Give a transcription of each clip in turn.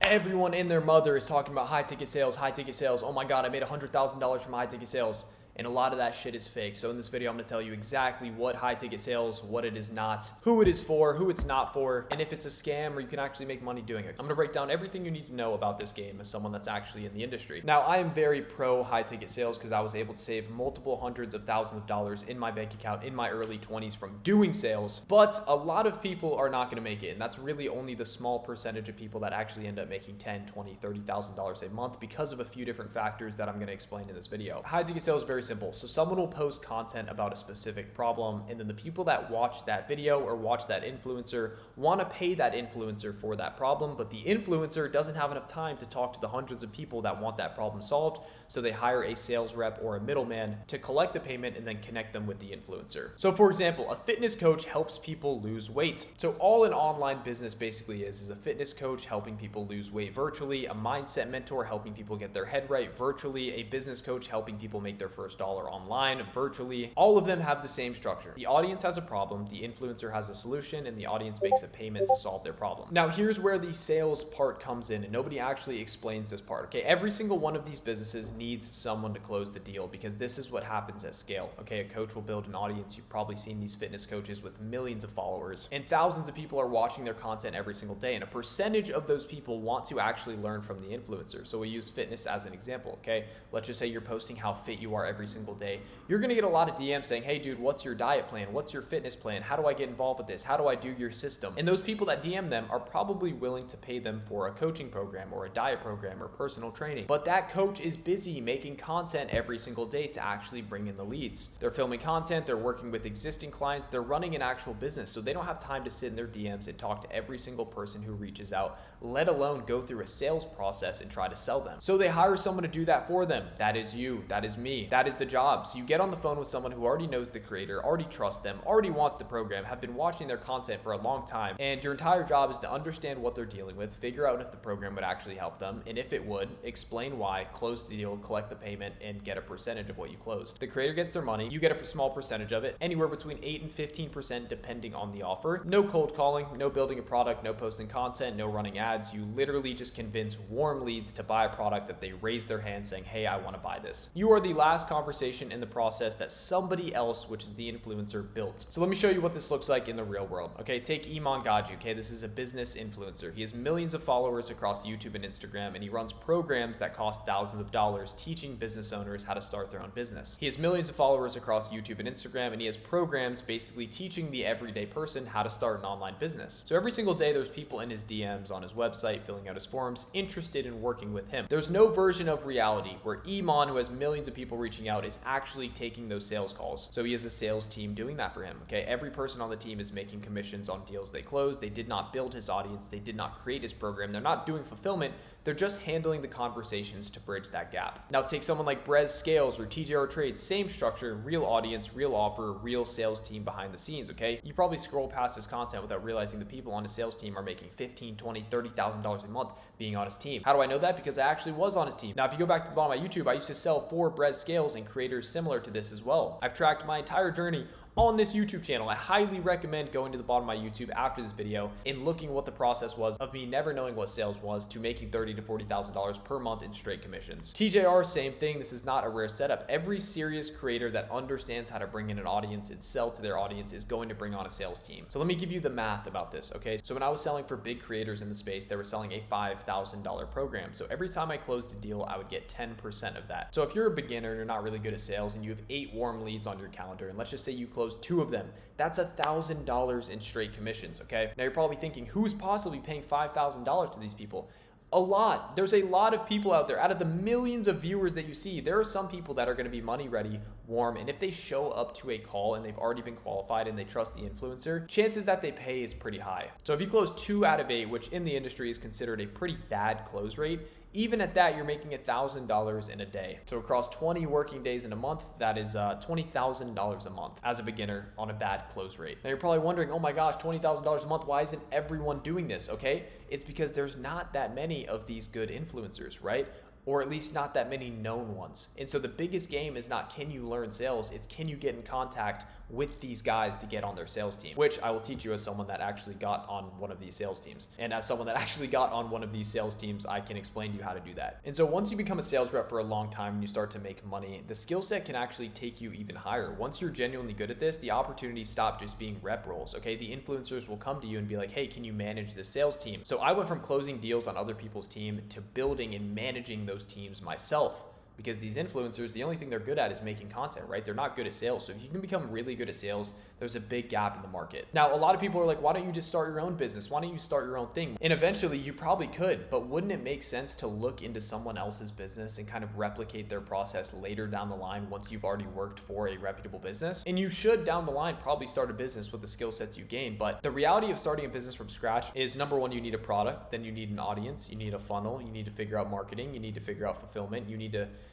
Everyone and their mother is talking about high ticket sales, high ticket sales. Oh my God, I made $100,000 from high ticket sales. And a lot of that shit is fake. So in this video, I'm gonna tell you exactly what high ticket sales, what it is not, who it is for, who it's not for, and if it's a scam or you can actually make money doing it. I'm gonna break down everything you need to know about this game as someone that's actually in the industry. Now, I am very pro high ticket sales because I was able to save multiple hundreds of thousands of dollars in my bank account in my early 20s from doing sales. But a lot of people are not gonna make it. And that's really only the small percentage of people that actually end up making $10, $20, $30,000 a month because of a few different factors that I'm gonna explain in this video. High ticket sales is very simple. So someone will post content about a specific problem, and then the people that watch that video or watch that influencer want to pay that influencer for that problem, but the influencer doesn't have enough time to talk to the hundreds of people that want that problem solved, so they hire a sales rep or a middleman to collect the payment and then connect them with the influencer. So for example, a fitness coach helps people lose weight. So all an online business basically is a fitness coach helping people lose weight virtually, a mindset mentor helping people get their head right virtually, a business coach helping people make their first dollar online virtually. All of them have the same structure. The audience has a problem, the influencer has a solution, and the audience makes a payment to solve their problem. Now, here's where the sales part comes in, and nobody actually explains this part. Okay, every single one of these businesses needs someone to close the deal because this is what happens at scale. Okay, a coach will build an audience. You've probably seen these fitness coaches with millions of followers, and thousands of people are watching their content every single day, and a percentage of those people want to actually learn from the influencer. So we use fitness as an example. Okay, let's just say you're posting how fit you are every single day. You're gonna get a lot of DMs saying, hey dude, what's your diet plan? What's your fitness plan? How do I get involved with this? How do I do your system? And those people that DM them are probably willing to pay them for a coaching program or a diet program or personal training. But that coach is busy making content every single day to actually bring in the leads. They're filming content, they're working with existing clients, they're running an actual business. So they don't have time to sit in their DMs and talk to every single person who reaches out, let alone go through a sales process and try to sell them. So they hire someone to do that for them. That is you, that is me, that is the job. So you get on the phone with someone who already knows the creator, already trusts them, already wants the program, have been watching their content for a long time, and your entire job is to understand what they're dealing with, figure out if the program would actually help them, and if it would, explain why, close the deal, collect the payment, and get a percentage of what you closed. The creator gets their money, you get a small percentage of it, anywhere between 8 and 15% depending on the offer. No cold calling, no building a product, no posting content, no running ads. You literally just convince warm leads to buy a product that they raise their hand saying, hey, I want to buy this. You are the last conversation in the process that somebody else, which is the influencer, built. So let me show you what this looks like in the real world. Okay, take Iman Gaju. Okay, this is a business influencer. He has millions of followers across YouTube and Instagram, and he runs programs that cost thousands of dollars teaching business owners how to start their own business. He has millions of followers across YouTube and Instagram, and he has programs basically teaching the everyday person how to start an online business. So every single day, there's people in his DMs on his website filling out his forms interested in working with him. There's no version of reality where Iman, who has millions of people reaching out, is actually taking those sales calls. So he has a sales team doing that for him. Okay, every person on the team is making commissions on deals they close. They did not build his audience. They did not create his program. They're not doing fulfillment. They're just handling the conversations to bridge that gap. Now take someone like Brez Scales or TJR Trades, same structure, real audience, real offer, real sales team behind the scenes. Okay, you probably scroll past his content without realizing the people on his sales team are making $15, $20, $30,000 a month being on his team. How do I know that? Because I actually was on his team. Now if you go back to the bottom of my YouTube, I used to sell for Brez Scales and creators similar to this as well. I've tracked my entire journey on this YouTube channel. I highly recommend going to the bottom of my YouTube after this video and looking what the process was of me never knowing what sales was to making $30,000 to $40,000 per month in straight commissions. TJR, same thing. This is not a rare setup. Every serious creator that understands how to bring in an audience and sell to their audience is going to bring on a sales team. So let me give you the math about this, okay? So when I was selling for big creators in the space, they were selling a $5,000 program. So every time I closed a deal, I would get 10% of that. So if you're a beginner and you're not really good at sales and you have 8 warm leads on your calendar, and let's just say you close 2 of them, that's $1,000 in straight commissions, okay? Now you're probably thinking, who's possibly paying $5,000 to these people? A lot. There's a lot of people out there. Out of the millions of viewers that you see, there are some people that are going to be money ready, warm, and if they show up to a call and they've already been qualified and they trust the influencer, chances that they pay is pretty high. So if you close 2 out of 8, which in the industry is considered a pretty bad close rate, even at that, you're making $1,000 in a day. So across 20 working days in a month, that is $20,000 a month as a beginner on a bad close rate. Now you're probably wondering, oh my gosh, $20,000 a month, why isn't everyone doing this? Okay, it's because there's not that many of these good influencers, right? or at least not that many known ones. And so the biggest game is not can you learn sales, it's can you get in contact with these guys to get on their sales team, which I will teach you as someone that actually got on one of these sales teams. And as someone that actually got on one of these sales teams, I can explain to you how to do that. And so once you become a sales rep for a long time and you start to make money, the skill set can actually take you even higher. Once you're genuinely good at this, the opportunities stop just being rep roles, okay? The influencers will come to you and be like, hey, can you manage this sales team? So I went from closing deals on other people's team to building and managing those teams myself. Because these influencers, the only thing they're good at is making content, right? They're not good at sales. So if you can become really good at sales, there's a big gap in the market. Now, a lot of people are like, why don't you just start your own business? Why don't you start your own thing? And eventually you probably could, but wouldn't it make sense to look into someone else's business and kind of replicate their process later down the line once you've already worked for a reputable business? And you should down the line probably start a business with the skill sets you gain. But the reality of starting a business from scratch is number one, you need a product, then you need an audience, you need a funnel, you need to figure out marketing, you need to figure out fulfillment,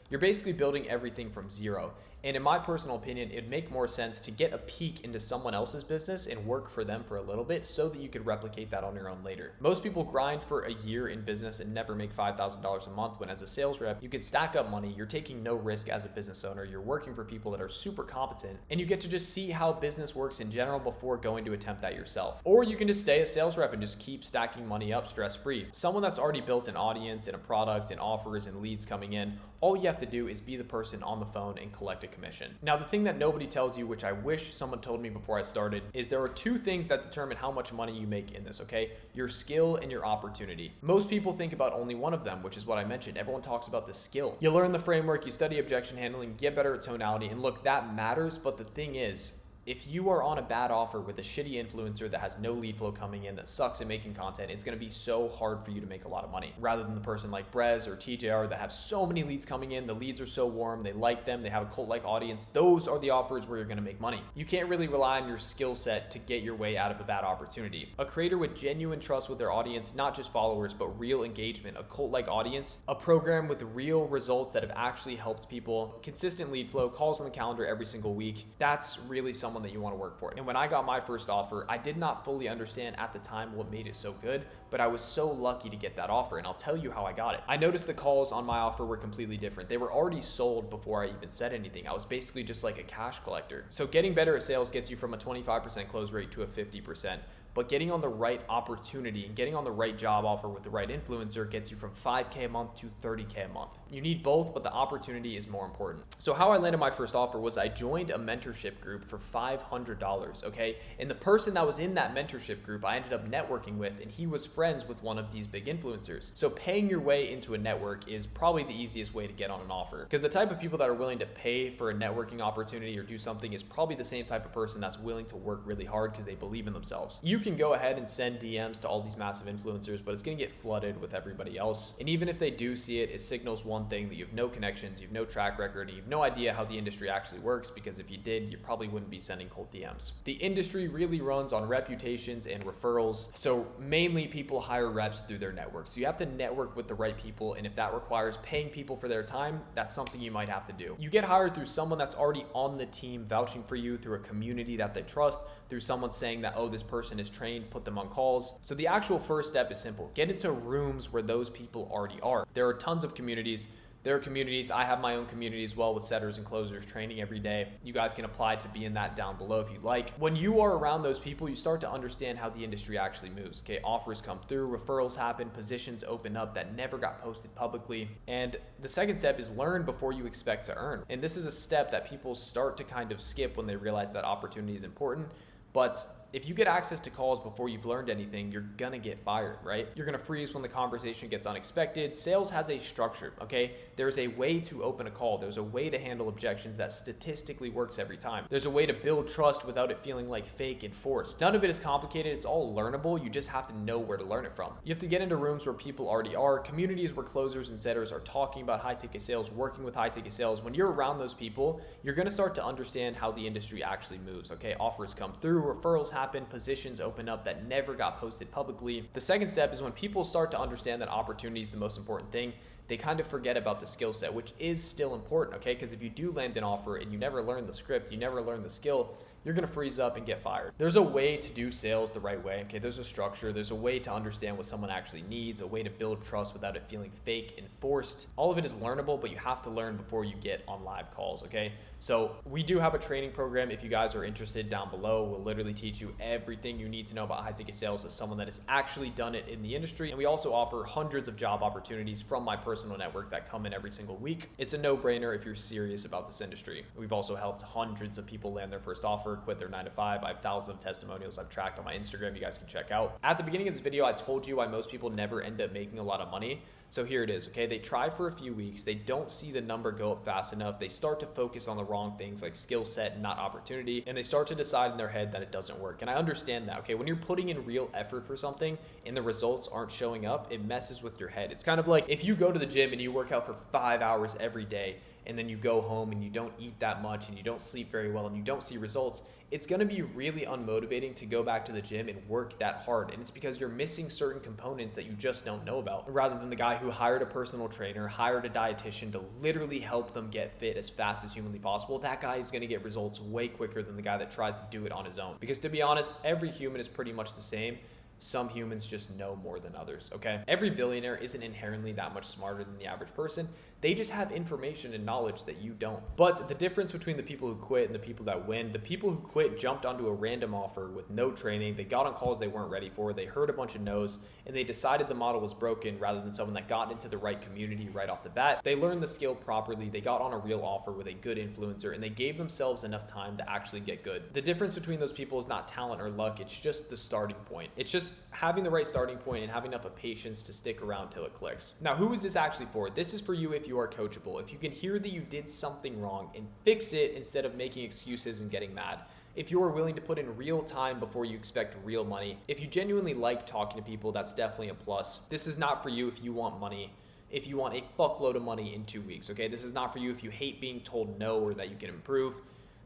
you're basically building everything from zero. And in my personal opinion, it'd make more sense to get a peek into someone else's business and work for them for a little bit so that you could replicate that on your own later. Most people grind for a year in business and never make $5,000 a month, when as a sales rep, you can stack up money, you're taking no risk as a business owner, you're working for people that are super competent, and you get to just see how business works in general before going to attempt that yourself. Or you can just stay a sales rep and just keep stacking money up stress-free. Someone that's already built an audience and a product and offers and leads coming in, all you have to do is be the person on the phone and collect a commission. Now, the thing that nobody tells you, which I wish someone told me before I started, is there are two things that determine how much money you make in this, okay? Your skill and your opportunity. Most people think about only one of them, which is what I mentioned. Everyone talks about the skill. You learn the framework, you study objection handling, get better at tonality, and look, that matters, but the thing is, if you are on a bad offer with a shitty influencer that has no lead flow coming in, that sucks at making content, it's going to be so hard for you to make a lot of money. Rather than the person like Brez or TJR that have so many leads coming in, the leads are so warm, they like them, they have a cult-like audience. Those are the offers where you're going to make money. You can't really rely on your skill set to get your way out of a bad opportunity. A creator with genuine trust with their audience, not just followers, but real engagement, a cult-like audience, a program with real results that have actually helped people, consistent lead flow, calls on the calendar every single week, that's really someone that you want to work for. And when I got my first offer, I did not fully understand at the time what made it so good, but I was so lucky to get that offer, and I'll tell you how I got it. I noticed the calls on my offer were completely different. They were already sold before I even said anything. I was basically just like a cash collector. So getting better at sales gets you from a 25% close rate to a 50%. But getting on the right opportunity and getting on the right job offer with the right influencer gets you from 5K a month to 30K a month. You need both, but the opportunity is more important. So how I landed my first offer was I joined a mentorship group for $500, okay? And the person that was in that mentorship group, I ended up networking with, and he was friends with one of these big influencers. So paying your way into a network is probably the easiest way to get on an offer, because the type of people that are willing to pay for a networking opportunity or do something is probably the same type of person that's willing to work really hard because they believe in themselves. You can go ahead and send DMs to all these massive influencers, but it's going to get flooded with everybody else. And even if they do see it, it signals one thing: that you have no connections, you have no track record, and you have no idea how the industry actually works, because if you did, you probably wouldn't be sending cold DMs. The industry really runs on reputations and referrals. So mainly people hire reps through their networks. So you have to network with the right people, and if that requires paying people for their time, that's something you might have to do. You get hired through someone that's already on the team vouching for you, through a community that they trust, through someone saying that, oh, this person is trained, put them on calls. So the actual first step is simple. Get into rooms where those people already are. There are tons of communities. There are communities. I have my own community as well with setters and closers training every day. You guys can apply to be in that down below if you'd like. When you are around those people, you start to understand how the industry actually moves. Okay, offers come through, referrals happen, positions open up that never got posted publicly. And the second step is learn before you expect to earn. And this is a step that people start to kind of skip when they realize that opportunity is important. But if you get access to calls before you've learned anything, you're gonna get fired, right? You're gonna freeze when the conversation gets unexpected. Sales has a structure, okay? There's a way to open a call. There's a way to handle objections that statistically works every time. There's a way to build trust without it feeling like fake and forced. None of it is complicated. It's all learnable. You just have to know where to learn it from. You have to get into rooms where people already are, communities where closers and setters are talking about high ticket sales, working with high ticket sales. When you're around those people, you're gonna start to understand how the industry actually moves, okay? Offers come through, referrals happen, positions open up that never got posted publicly. The second step is when people start to understand that opportunity is the most important thing, they kind of forget about the skill set, which is still important, okay? Because if you do land an offer and you never learn the script, you never learn the skill, you're gonna freeze up and get fired. There's a way to do sales the right way, okay? There's a structure, there's a way to understand what someone actually needs, a way to build trust without it feeling fake and forced. All of it is learnable, but you have to learn before you get on live calls, okay? So we do have a training program. If you guys are interested, down below, we'll literally teach you everything you need to know about high ticket sales as someone that has actually done it in the industry. And we also offer hundreds of job opportunities from my personal network that come in every single week. It's a no-brainer if you're serious about this industry. We've also helped hundreds of people land their first offer, quit their 9-to-5. I have thousands of testimonials I've tracked on my Instagram you guys can check out. At the beginning of this video, I told you why most people never end up making a lot of money. So here it is, okay? They try for a few weeks. They don't see the number go up fast enough. They start to focus on the wrong things like skill set, not opportunity. And they start to decide in their head that it doesn't work. And I understand that, okay? When you're putting in real effort for something and the results aren't showing up, it messes with your head. It's kind of like if you go to the gym and you work out for 5 hours every day, and then you go home and you don't eat that much and you don't sleep very well and you don't see results, it's gonna be really unmotivating to go back to the gym and work that hard. And it's because you're missing certain components that you just don't know about. Rather than the guy who hired a personal trainer, hired a dietitian to literally help them get fit as fast as humanly possible, that guy is gonna get results way quicker than the guy that tries to do it on his own. Because to be honest, every human is pretty much the same. Some humans just know more than others, okay? Every billionaire isn't inherently that much smarter than the average person. They just have information and knowledge that you don't. But the difference between the people who quit and the people that win, the people who quit jumped onto a random offer with no training. They got on calls they weren't ready for. They heard a bunch of no's and they decided the model was broken rather than someone that got into the right community right off the bat. They learned the skill properly. They got on a real offer with a good influencer and they gave themselves enough time to actually get good. The difference between those people is not talent or luck. It's just the starting point. It's just having the right starting point and having enough of patience to stick around till it clicks. Now, who is this actually for? This is for you if you are coachable. If you can hear that you did something wrong and fix it instead of making excuses and getting mad. If you are willing to put in real time before you expect real money. If you genuinely like talking to people, that's definitely a plus. This is not for you if you want money. If you want a fuckload of money in 2 weeks, okay? This is not for you if you hate being told no or that you can improve.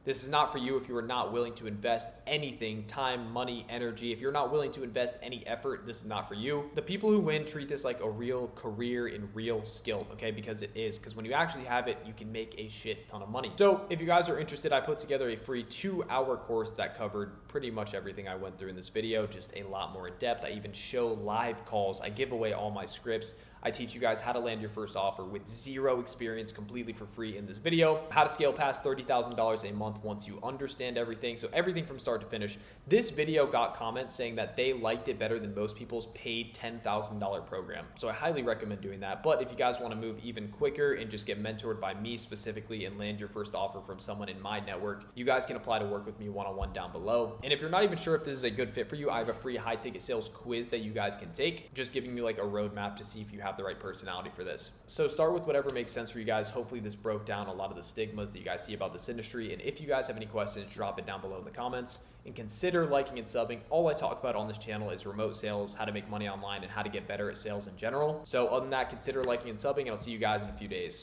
This is not for you if you are not willing to invest anything, time, money, energy. If you're not willing to invest any effort, this is not for you. The people who win treat this like a real career and real skill, okay? Because it is. Because when you actually have it, you can make a shit ton of money. So if you guys are interested, I put together a free 2-hour course that covered pretty much everything I went through in this video, just a lot more in depth. I even show live calls. I give away all my scripts. I teach you guys how to land your first offer with zero experience completely for free in this video. How to scale past $30,000 a month once you understand everything. So everything from start to finish. This video got comments saying that they liked it better than most people's paid $10,000 program. So I highly recommend doing that. But if you guys want to move even quicker and just get mentored by me specifically and land your first offer from someone in my network, you guys can apply to work with me one-on-one down below. And if you're not even sure if this is a good fit for you, I have a free high ticket sales quiz that you guys can take, just giving you like a roadmap to see if you have the right personality for this. So start with whatever makes sense for you guys. Hopefully this broke down a lot of the stigmas that you guys see about this industry. And if you guys have any questions, drop it down below in the comments and consider liking and subbing. All I talk about on this channel is remote sales, how to make money online, and how to get better at sales in general. So other than that, consider liking and subbing, and I'll see you guys in a few days.